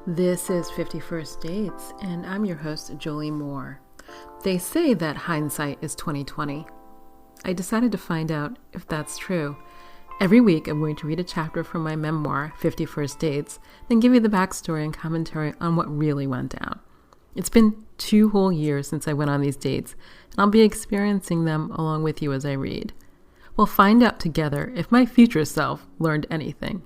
This is 51st Dates, and I'm your host, Jolie Moore. They say that hindsight is 20/20. I decided to find out if that's true. Every week, I'm going to read a chapter from my memoir, 51st Dates, then give you the backstory and commentary on what really went down. It's been 2 whole years since I went on these dates, and I'll be experiencing them along with you as I read. We'll find out together if my future self learned anything.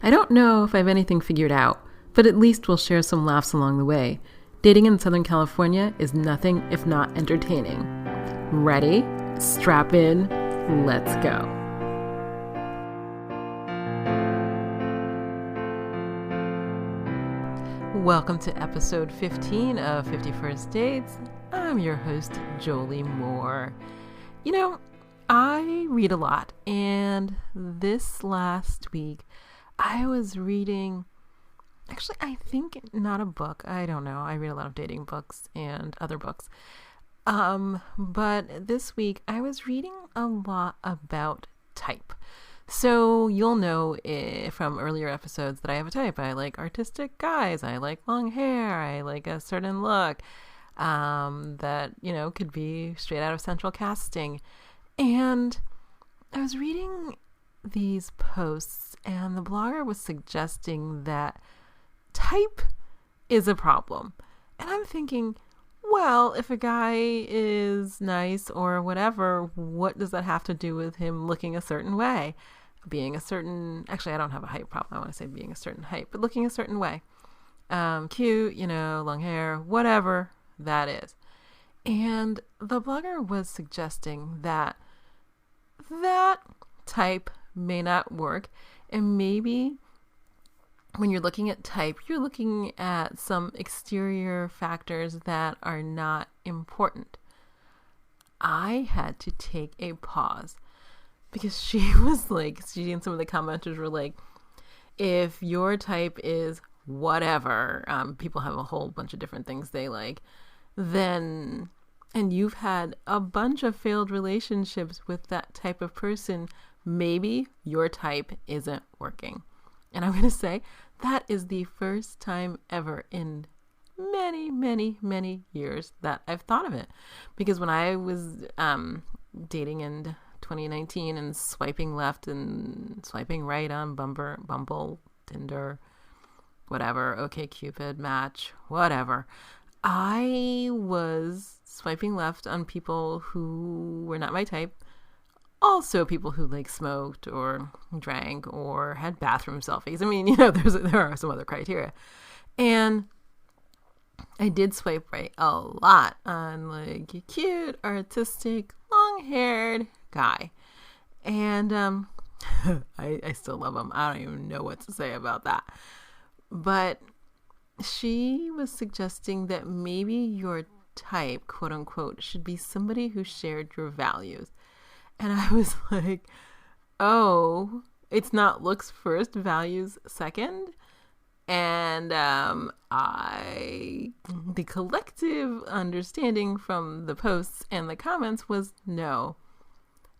I don't know if I have anything figured out, but at least we'll share some laughs along the way. Dating in Southern California is nothing if not entertaining. Ready? Strap in. Let's go. Welcome to episode 15 of 51st Dates. I'm your host, Jolie Moore. You know, I read a lot, and this last week I was reading, actually I think not a book, I don't know, I read a lot of dating books and other books, but this week I was reading a lot about type. So you'll know from earlier episodes that I have a type. I like artistic guys, I like long hair, I like a certain look that, you know, could be straight out of Central Casting. And I was reading these posts, and the blogger was suggesting that type is a problem. And I'm thinking, well, if a guy is nice or whatever, what does that have to do with him looking a certain way? Being a certain, actually, I don't have a height problem. I want to say being a certain height, but looking a certain way. Cute, you know, long hair, whatever that is. And the blogger was suggesting that type may not work, and maybe when you're looking at type, you're looking at some exterior factors that are not important. I had to take a pause because she was like, she and some of the commenters were like, if your type is whatever, people have a whole bunch of different things they like, then, and you've had a bunch of failed relationships with that type of person, maybe your type isn't working. And I'm going to say that is the first time ever in many, many, many years that I've thought of it. Because when I was dating in 2019 and swiping left and swiping right on Bumble, Tinder, whatever, OkCupid, Match, whatever, I was swiping left on people who were not my type. Also people who like smoked or drank or had bathroom selfies. I mean, you know, there are some other criteria. And I did swipe right a lot on like a cute, artistic, long-haired guy. And I still love him. I don't even know what to say about that. But she was suggesting that maybe your type, quote unquote, should be somebody who shared your values. And I was like, oh, it's not looks first, values second. And the collective understanding from the posts and the comments was no.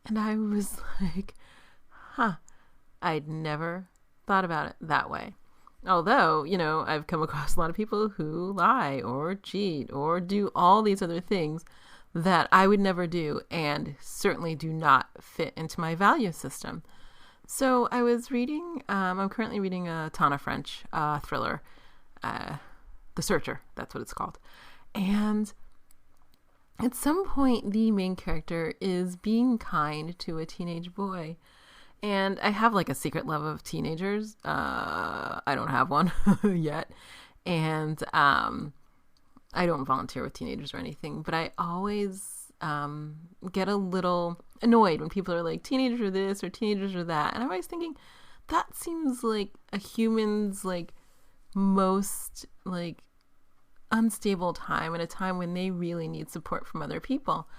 And I was like, I'd never thought about it that way. Although, you know, I've come across a lot of people who lie or cheat or do all these other things that I would never do and certainly do not fit into my value system. So I was reading, I'm currently reading a Tana French thriller, The Searcher, that's what it's called. And at some point, the main character is being kind to a teenage boy. And I have like a secret love of teenagers. I don't have one yet. And I don't volunteer with teenagers or anything, but I always get a little annoyed when people are like, teenagers are this or teenagers are that. And I'm always thinking, that seems like a human's like most like unstable time, and a time when they really need support from other people.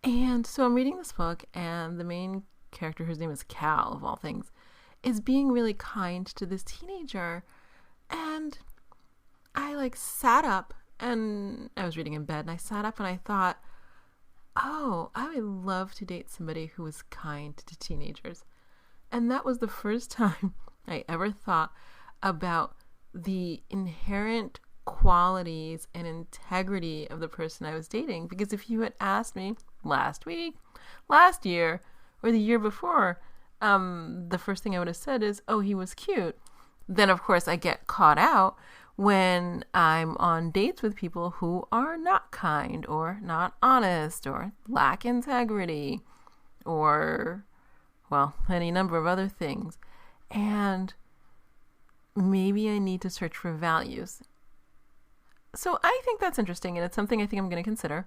And so I'm reading this book, and the main character, whose name is Cal, of all things, is being really kind to this teenager. And I like sat up, and I was reading in bed, and I sat up and I thought, oh, I would love to date somebody who was kind to teenagers. And that was the first time I ever thought about the inherent qualities and integrity of the person I was dating. Because if you had asked me last week, last year, or the year before, the first thing I would have said is, oh, he was cute. Then, of course, I get caught out when I'm on dates with people who are not kind or not honest or lack integrity or, well, any number of other things. And maybe I need to search for values. So I think that's interesting, and it's something I think I'm going to consider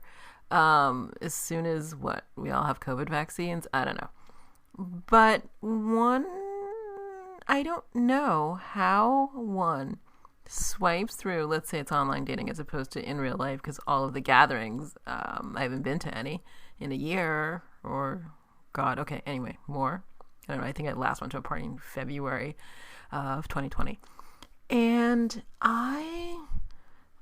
as soon as we all have COVID vaccines. I don't know. But I don't know how one swipes through, let's say it's online dating as opposed to in real life, because all of the gatherings, I haven't been to any in a year or, God, okay, anyway, more. I don't know, I think I last went to a party in February of 2020. And I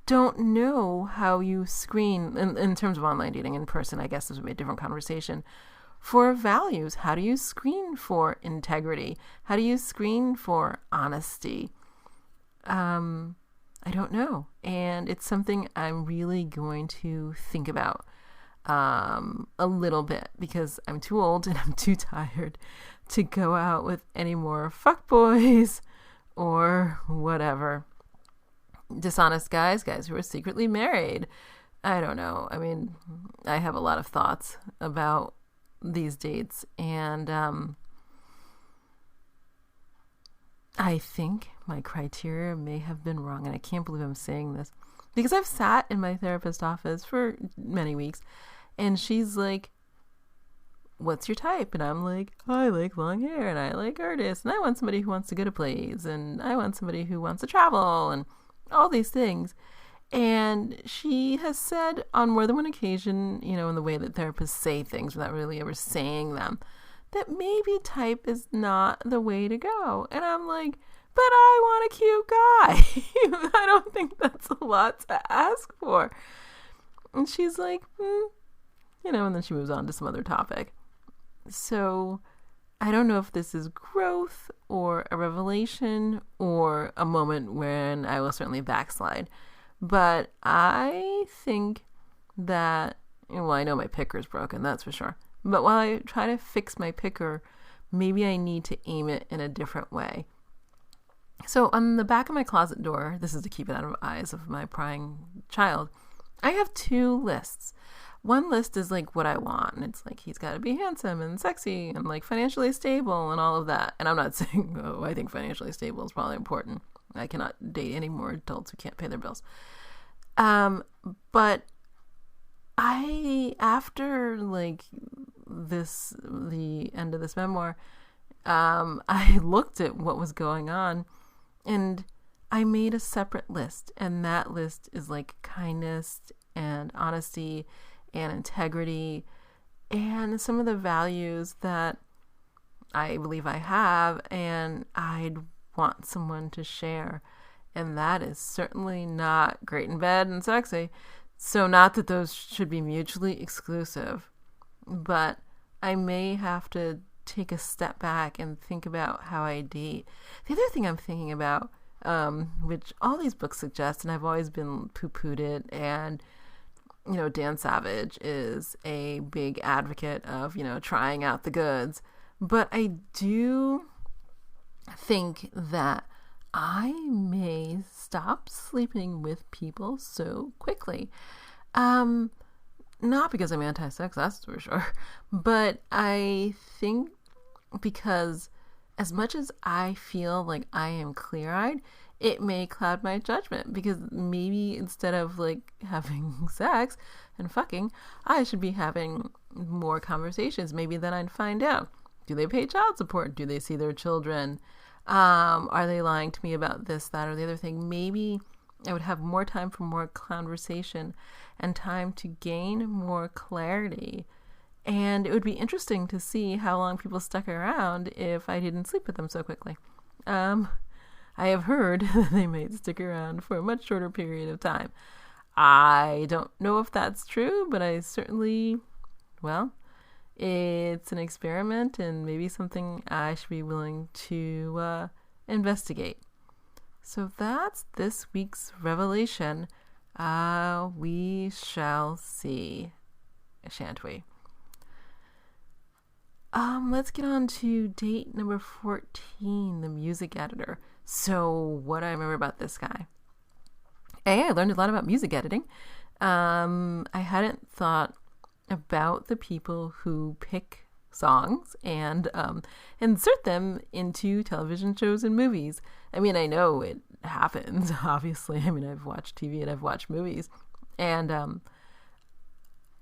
don't know how you screen, in terms of online dating. In person, I guess this would be a different conversation. For values, how do you screen for integrity? How do you screen for honesty? I don't know. And it's something I'm really going to think about a little bit, because I'm too old and I'm too tired to go out with any more fuckboys or whatever. Dishonest guys who are secretly married. I don't know. I mean, I have a lot of thoughts about these dates, and I think my criteria may have been wrong, and I can't believe I'm saying this, because I've sat in my therapist's office for many weeks, and she's like, what's your type? And I'm like, I like long hair, and I like artists, and I want somebody who wants to go to plays, and I want somebody who wants to travel, and all these things. And she has said on more than one occasion, you know, in the way that therapists say things without really ever saying them, that maybe type is not the way to go. And I'm like, but I want a cute guy. I don't think that's a lot to ask for. And she's like, you know, and then she moves on to some other topic. So I don't know if this is growth or a revelation or a moment when I will certainly backslide. But I think that, well, I know my picker's broken, that's for sure. But while I try to fix my picker, maybe I need to aim it in a different way. So on the back of my closet door, this is to keep it out of the eyes of my prying child, I have 2 lists. One list is like what I want, and it's like he's got to be handsome and sexy and like financially stable and all of that. And I'm not saying, oh, I think financially stable is probably important. I cannot date any more adults who can't pay their bills. But after like the end of this memoir, I looked at what was going on, and I made a separate list, and that list is like kindness and honesty and integrity and some of the values that I believe I have and I'd want someone to share. And that is certainly not great in bed and sexy. So not that those should be mutually exclusive, but I may have to take a step back and think about how I date. The other thing I'm thinking about, which all these books suggest, and I've always been poo-pooed it, and you know, Dan Savage is a big advocate of, you know, trying out the goods. But I do think that I may stop sleeping with people so quickly. Not because I'm anti-sex, that's for sure. But I think because as much as I feel like I am clear-eyed, it may cloud my judgment, because maybe instead of like having sex and fucking, I should be having more conversations. Maybe then I'd find out, do they pay child support? Do they see their children? Are they lying to me about this, that, or the other thing? Maybe I would have more time for more conversation and time to gain more clarity. And it would be interesting to see how long people stuck around if I didn't sleep with them so quickly. I have heard that they might stick around for a much shorter period of time. I don't know if that's true, but I certainly, well, it's an experiment and maybe something I should be willing to investigate. So that's this week's revelation. We shall see, shan't we? Let's get on to date number 14, the music editor. So what do I remember about this guy? I learned a lot about music editing. I hadn't thought about the people who pick songs and insert them into television shows and movies. I mean, I know it happens, obviously. I mean, I've watched TV and I've watched movies. And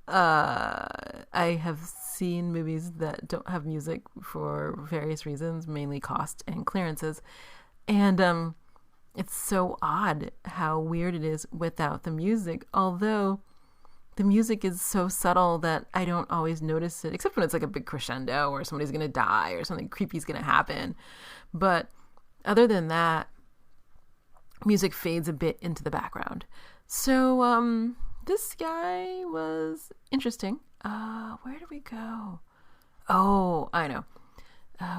I have seen movies that don't have music for various reasons, mainly cost and clearances. And it's so odd how weird it is without the music, although the music is so subtle that I don't always notice it, except when it's like a big crescendo or somebody's going to die or something creepy is going to happen. But other than that, music fades a bit into the background. So this guy was interesting. Where did we go? Oh, I know.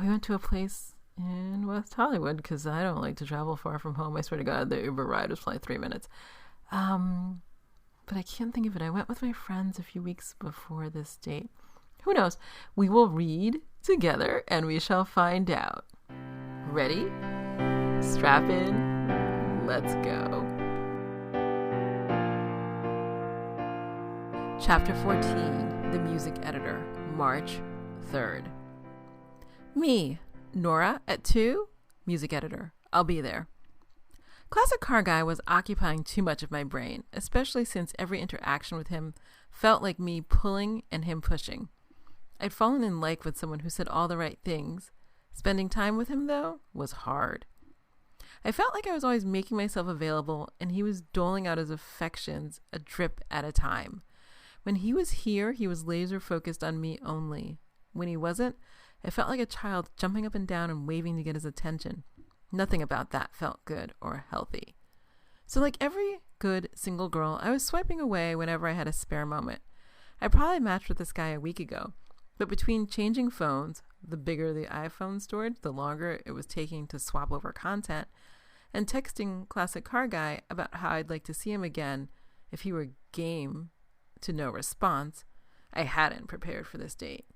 We went to a place in West Hollywood because I don't like to travel far from home. I swear to God, the Uber ride was probably 3 minutes. But I can't think of it. I went with my friends a few weeks before this date. Who knows? We will read together and we shall find out. Ready? Strap in. Let's go. Chapter 14, The Music Editor, March 3rd. Me, Nora, at 2, music editor. I'll be there. Classic Car Guy was occupying too much of my brain, especially since every interaction with him felt like me pulling and him pushing. I'd fallen in like with someone who said all the right things. Spending time with him, though, was hard. I felt like I was always making myself available, and he was doling out his affections a drip at a time. When he was here, he was laser focused on me only. When he wasn't, I felt like a child jumping up and down and waving to get his attention. Nothing about that felt good or healthy. So like every good single girl, I was swiping away whenever I had a spare moment. I probably matched with this guy a week ago, but between changing phones, the bigger the iPhone storage, the longer it was taking to swap over content, and texting Classic Car Guy about how I'd like to see him again if he were game to no response, I hadn't prepared for this date.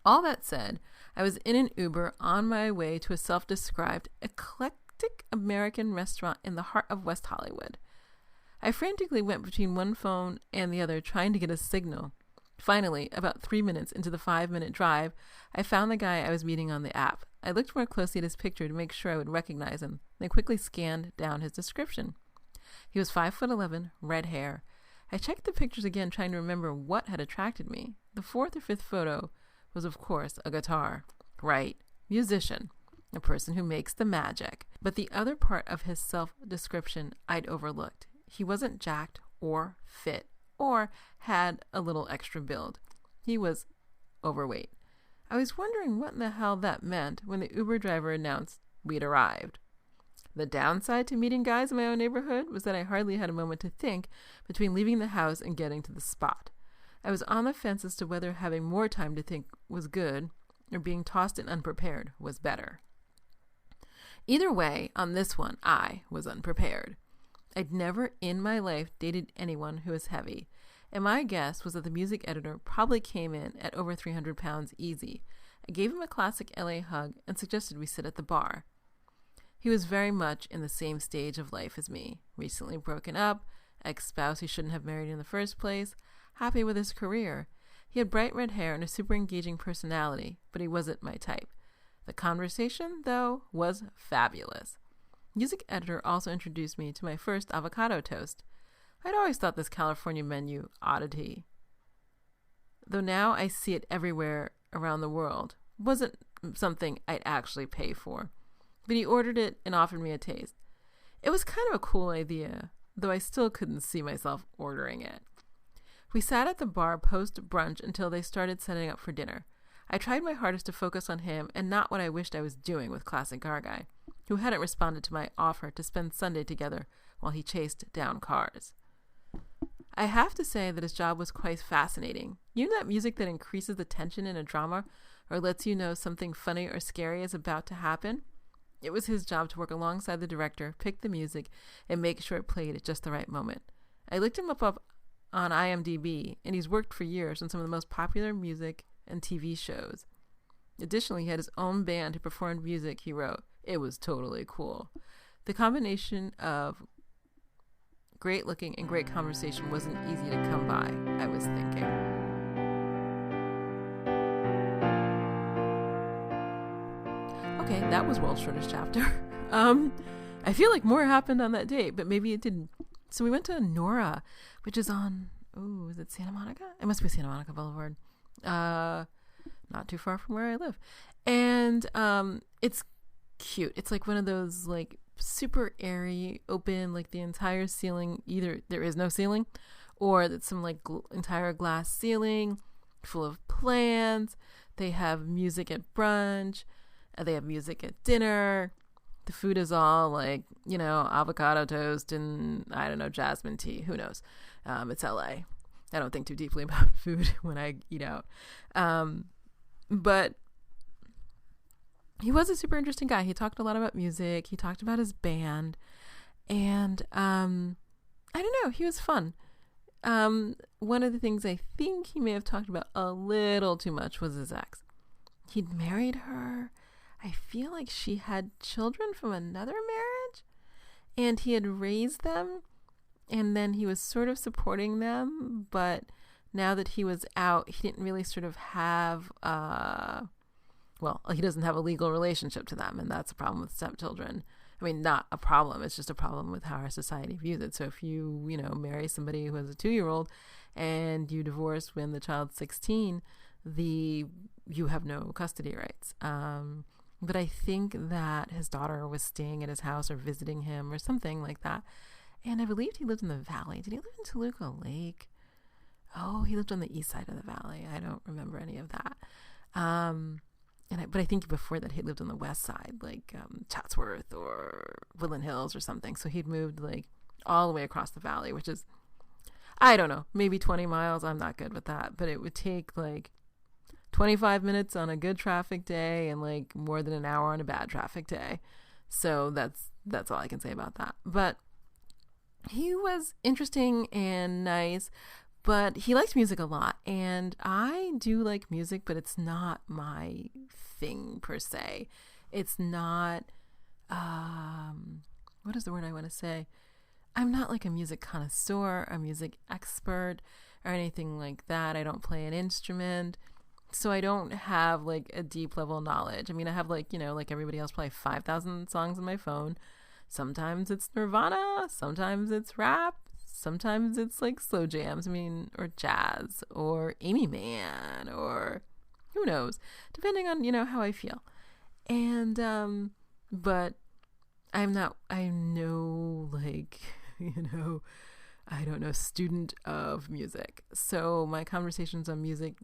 All that said, I was in an Uber on my way to a self-described eclectic American restaurant in the heart of West Hollywood. I frantically went between one phone and the other trying to get a signal. Finally, about 3 minutes into the 5-minute drive, I found the guy I was meeting on the app. I looked more closely at his picture to make sure I would recognize him, then quickly scanned down his description. He was 5'11", red hair. I checked the pictures again, trying to remember what had attracted me. The 4th or 5th photo was, of course, a guitar. Right, musician, a person who makes the magic. But the other part of his self-description I'd overlooked. He wasn't jacked or fit or had a little extra build. He was overweight. I was wondering what in the hell that meant when the Uber driver announced we'd arrived. The downside to meeting guys in my own neighborhood was that I hardly had a moment to think between leaving the house and getting to the spot. I was on the fence as to whether having more time to think was good or being tossed in unprepared was better. Either way, on this one, I was unprepared. I'd never in my life dated anyone who was heavy, and my guess was that the music editor probably came in at over 300 pounds easy. I gave him a classic LA hug and suggested we sit at the bar. He was very much in the same stage of life as me, recently broken up, ex-spouse he shouldn't have married in the first place, happy with his career. He had bright red hair and a super engaging personality, but he wasn't my type. The conversation, though, was fabulous. Music editor also introduced me to my first avocado toast. I'd always thought this California menu oddity, though now I see it everywhere around the world, wasn't something I'd actually pay for. But he ordered it and offered me a taste. It was kind of a cool idea, though I still couldn't see myself ordering it. We sat at the bar post-brunch until they started setting up for dinner. I tried my hardest to focus on him and not what I wished I was doing with Classic Car Guy, who hadn't responded to my offer to spend Sunday together while he chased down cars. I have to say that his job was quite fascinating. You know that music that increases the tension in a drama or lets you know something funny or scary is about to happen? It was his job to work alongside the director, pick the music, and make sure it played at just the right moment. I looked him up on IMDb, and he's worked for years on some of the most popular music and TV shows. Additionally, he had his own band who performed music he wrote. It was totally cool. The combination of great looking and great conversation wasn't easy to come by, I was thinking. Okay, that was World's Shortest Chapter. I feel like more happened on that date, but maybe it didn't. So we went to Nora, which is on, is it Santa Monica? It must be Santa Monica Boulevard. Not too far from where I live. And it's cute. It's like one of those like super airy, open, like the entire ceiling, either there is no ceiling or it's some like entire glass ceiling full of plants. They have music at brunch. They have music at dinner. The food is all like, avocado toast and I don't know, jasmine tea. Who knows? It's LA. I don't think too deeply about food when I eat out. But he was a super interesting guy. He talked a lot about music. He talked about his band. And I don't know. He was fun. One of the things I think he may have talked about a little too much was his ex. He'd married her. I feel like she had children from another marriage. And he had raised them. And then he was sort of supporting them. But now that he was out, he didn't really sort of have... he doesn't have a legal relationship to them, and that's a problem with stepchildren. I mean, not a problem. It's just a problem with how our society views it. So if you, marry somebody who has a 2-year-old and you divorce when the child's 16, you have no custody rights. But I think that his daughter was staying at his house or visiting him or something like that. And I believed he lived in the valley. Did he live in Toluca Lake? Oh, he lived on the east side of the valley. I don't remember any of that. But I think before that he lived on the west side, like Chatsworth or Woodland Hills or something. So he'd moved like all the way across the valley, which is, I don't know, maybe 20 miles. I'm not good with that. But it would take like 25 minutes on a good traffic day and like more than an hour on a bad traffic day. So that's all I can say about that. But he was interesting and nice. But he liked music a lot, and I do like music, but it's not my thing per se. It's not, what is the word I want to say? I'm not like a music connoisseur, a music expert, or anything like that. I don't play an instrument, so I don't have like a deep level knowledge. I mean, I have like, like everybody else, probably 5,000 songs on my phone. Sometimes it's Nirvana, sometimes it's rap. Sometimes it's like slow jams, or jazz, or Amy Mann, or who knows, depending on, how I feel. And, but I'm no like, I don't know, student of music. So my conversations on music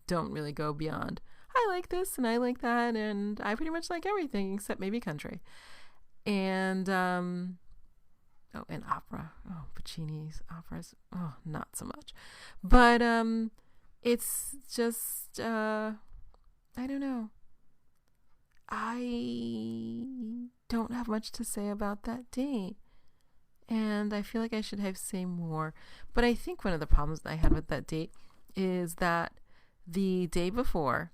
don't really go beyond, I like this and I like that, and I pretty much like everything except maybe country. And, and opera. Oh, Puccini's operas. Oh, not so much. But it's just, I don't know. I don't have much to say about that date. And I feel like I should have say more. But I think one of the problems that I had with that date is that the day before,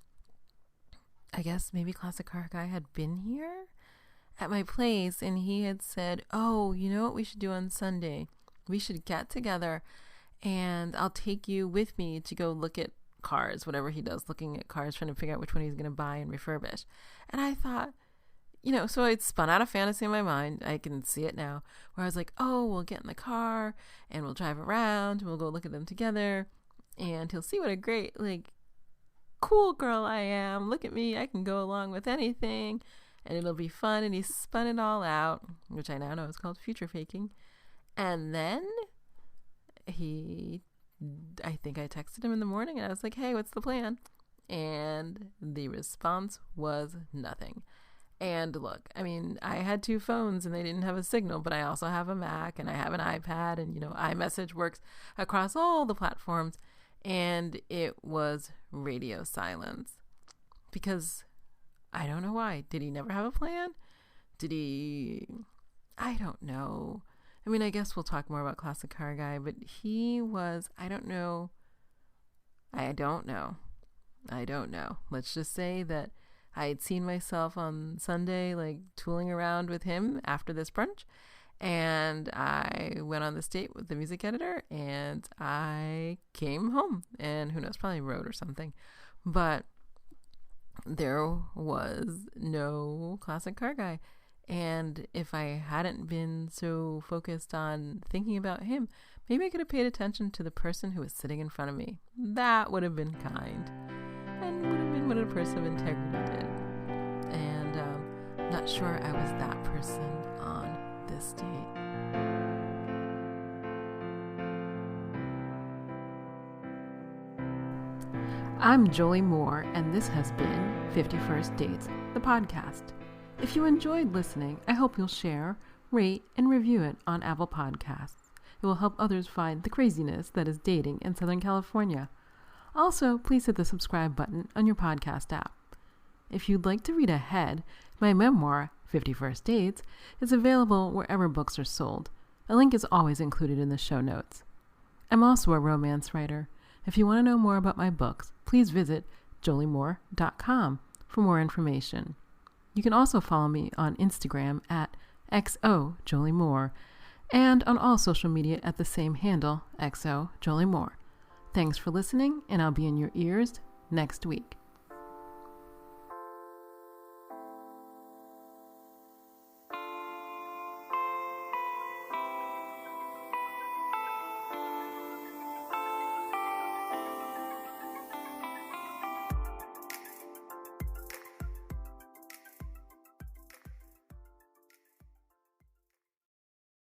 I guess maybe Classic Car Guy had been here at my place, and he had said, oh, you know what we should do on Sunday? We should get together and I'll take you with me to go look at cars, whatever he does, looking at cars, trying to figure out which one he's going to buy and refurbish. And I thought, so I'd spun out a fantasy in my mind. I can see it now, where I was like, oh, we'll get in the car and we'll drive around and we'll go look at them together, and he'll see what a great, like, cool girl I am. Look at me. I can go along with anything. And it'll be fun. And he spun it all out, which I now know is called future faking. And then I think I texted him in the morning and I was like, hey, what's the plan? And the response was nothing. And look, I mean, I had 2 phones and they didn't have a signal, but I also have a Mac and I have an iPad, and, iMessage works across all the platforms. And it was radio silence, because I don't know why. Did he never have a plan? Did he, I don't know. I mean, I guess we'll talk more about Classic Car Guy, but he was, I don't know. Let's just say that I had seen myself on Sunday, like tooling around with him after this brunch. And I went on this date with the music editor and I came home, and who knows, probably wrote or something. But there was no Classic Car Guy. And if I hadn't been so focused on thinking about him, maybe I could have paid attention to the person who was sitting in front of me. That would have been kind and would have been what a person of integrity did. And I'm not sure I was that person on this date. I'm Jolie Moore, and this has been 51st Dates, the podcast. If you enjoyed listening, I hope you'll share, rate, and review it on Apple Podcasts. It will help others find the craziness that is dating in Southern California. Also, please hit the subscribe button on your podcast app. If you'd like to read ahead, my memoir, 51st Dates, is available wherever books are sold. A link is always included in the show notes. I'm also a romance writer. If you want to know more about my books, please visit joliemoore.com for more information. You can also follow me on Instagram at XOJolieMoore and on all social media at the same handle, XOJolieMoore. Thanks for listening, and I'll be in your ears next week.